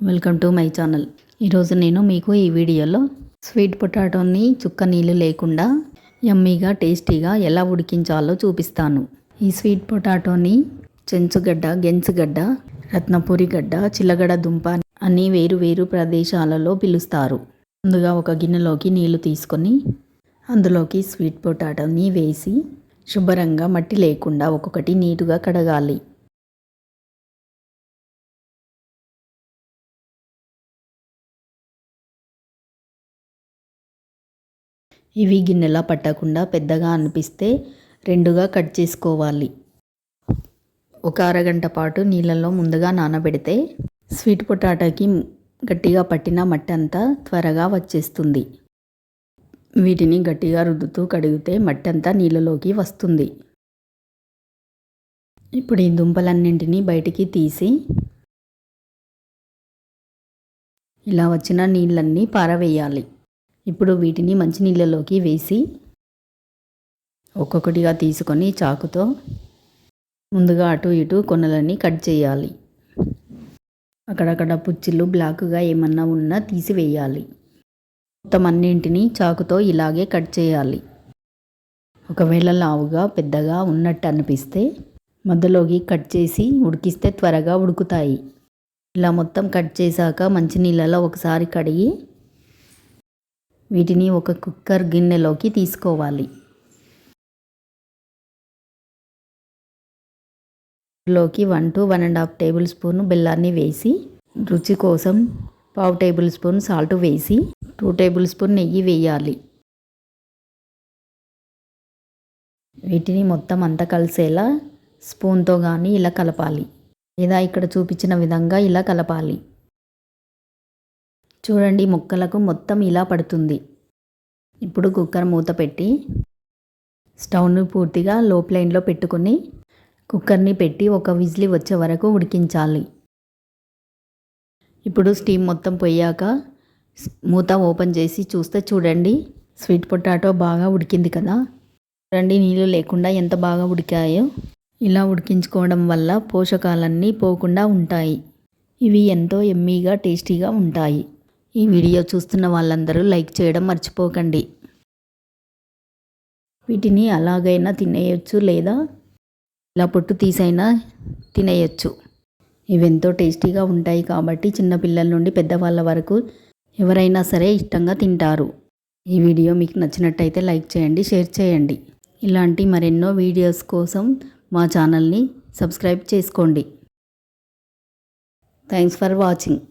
Welcome to my channel. ఈరోజు నేను మీకు ఈ వీడియోలో స్వీట్ పొటాటోని చుక్క నీళ్ళు లేకుండా యమ్మీగా టేస్టీగా ఎలా ఉడికించాలో చూపిస్తాను. ఈ స్వీట్ పొటాటోని చెంచుగడ్డ, గెంచుగడ్డ, రత్నపురి గడ్డ, చిలగడ దుంప అని వేరు వేరు ప్రదేశాలలో పిలుస్తారు. ముందుగా ఒక గిన్నెలోకి నీళ్లు తీసుకొని అందులోకి స్వీట్ పొటాటోని వేసి శుభ్రంగా మట్టి లేకుండా ఒక్కొక్కటి నీటుగా కడగాలి. ఇవి గిన్నెలా పట్టకుండా పెద్దగా అనిపిస్తే రెండుగా కట్ చేసుకోవాలి. ఒక అరగంట పాటు నీళ్ళల్లో ముందుగా నానబెడితే స్వీట్ పొటాటోకి గట్టిగా పట్టిన మట్టి అంతా త్వరగా వచ్చేస్తుంది. వీటిని గట్టిగా రుద్దుతూ కడిగితే మట్టి అంతా నీళ్ళలోకి వస్తుంది. ఇప్పుడు ఈ దుంపలన్నింటినీ బయటికి తీసి ఇలా వచ్చిన నీళ్ళన్నీ పారవేయాలి. ఇప్పుడు వీటిని మంచినీళ్ళలోకి వేసి ఒక్కొక్కటిగా తీసుకొని చాకుతో ముందుగా అటు ఇటు కొనలని కట్ చేయాలి. అక్కడక్కడ పుచ్చిళ్ళు బ్లాక్గా ఏమన్నా ఉన్నా తీసివేయాలి. మొత్తం అన్నింటినీ చాకుతో ఇలాగే కట్ చేయాలి. ఒకవేళ లావుగా పెద్దగా ఉన్నట్టు అనిపిస్తే మధ్యలోకి కట్ చేసి ఉడికిస్తే త్వరగా ఉడుకుతాయి. ఇలా మొత్తం కట్ చేశాక మంచినీళ్ళలో ఒకసారి కడిగి వీటిని ఒక కుక్కర్ గిన్నెలోకి తీసుకోవాలి. లోకి 1 to 1.5 టేబుల్ స్పూన్ బెల్లాన్ని వేసి రుచి కోసం 1/2 టేబుల్ స్పూన్ సాల్ట్ వేసి 2 టేబుల్ స్పూన్ నెయ్యి వేయాలి. వీటిని మొత్తం అంతా కలిసేలా స్పూన్తో కానీ ఇలా కలపాలి, లేదా ఇక్కడ చూపించిన విధంగా ఇలా కలపాలి. చూడండి, ముక్కలకు మొత్తం ఇలా పడుతుంది. ఇప్పుడు కుక్కర్ మూత పెట్టి స్టవ్ను పూర్తిగా లో ఫ్లేమ్లో పెట్టుకుని కుక్కర్ని పెట్టి ఒక విజిల్ వచ్చే వరకు ఉడికించాలి. ఇప్పుడు స్టీమ్ మొత్తం పోయాక మూత ఓపెన్ చేసి చూస్తే చూడండి, స్వీట్ పొటాటో బాగా ఉడికింది కదా. చూడండి, నీళ్ళు లేకుండా ఎంత బాగా ఉడికాయో. ఇలా ఉడికించుకోవడం వల్ల పోషకాలన్నీ పోకుండా ఉంటాయి. ఇవి ఎంతో యమ్మీగా టేస్టీగా ఉంటాయి. ఈ వీడియో చూస్తున్న వాళ్ళందరూ లైక్ చేయడం మర్చిపోకండి. వీటిని అలాగైనా తినేయచ్చు, లేదా ఇలా పొట్టు తీసైనా తినేయచ్చు. ఇవి ఎంతో టేస్టీగా ఉంటాయి కాబట్టి చిన్నపిల్లల నుండి పెద్దవాళ్ళ వరకు ఎవరైనా సరే ఇష్టంగా తింటారు. ఈ వీడియో మీకు నచ్చినట్టయితే లైక్ చేయండి, షేర్ చేయండి. ఇలాంటి మరెన్నో వీడియోస్ కోసం మా ఛానల్ని సబ్స్క్రైబ్ చేసుకోండి. Thanks for watching.